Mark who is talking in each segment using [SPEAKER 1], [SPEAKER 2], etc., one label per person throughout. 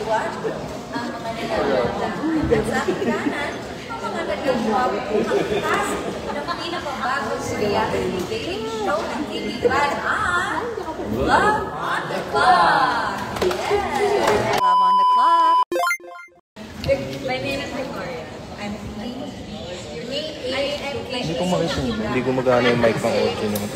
[SPEAKER 1] kaliwat, ang mga nagagandaan. At sa aking kanan, ang mga nagagawang hangkas ng pinakabagong reality dating show ng TV5 ang Love on the Clock! Yes! Love on the Clock! My name is Victoria. I'm
[SPEAKER 2] Hindi ko makisinig. Hindi ko magana yung mic pang audio naman.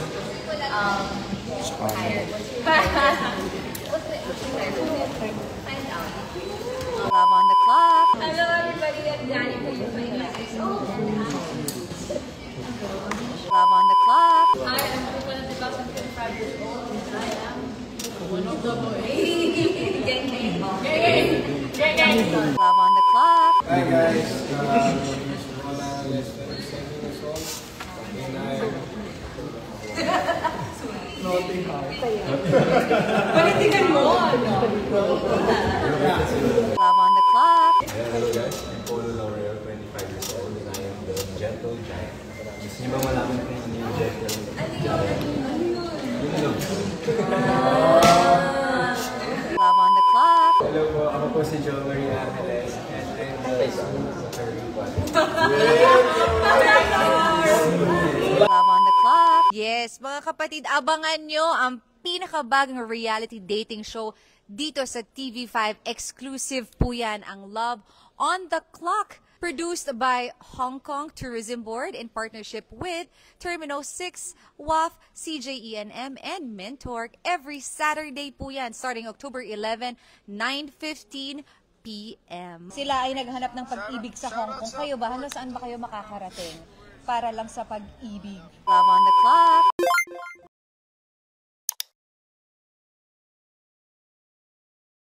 [SPEAKER 1] Love on the Clock. Hello everybody, I'm Danny from Love on the Clock. Hi, I'm one of the 5 years old and I am one of the Gang. Love on the Clock.
[SPEAKER 3] Hi guys,
[SPEAKER 1] Palitignan mo! Love on the Clock.
[SPEAKER 4] Hello guys, I'm Paul Laurel, 25 years old, and I am the Gentle Giant. Gusto niyo ba malaman kung ano yung Gentle Giant?
[SPEAKER 1] Love on the Clock.
[SPEAKER 4] Hello po, ako po si Joe Maria Angeles, and I'm the
[SPEAKER 1] Love on the Clock. Yes, mga kapatid, abangan nyo ang pinakabagong reality dating show dito sa TV5. Exclusive po yan, ang Love on the Clock. Produced by Hong Kong Tourism Board in partnership with Terminal 6, WAF, CJENM, and Mentor. Every Saturday po yan, starting October 11, 9:15 p.m. Sila ay naghanap ng pag-ibig sa Hong Kong. Kayo ba? Saan ba kayo makakarating para lang sa pag-ibig? Love on the Clock.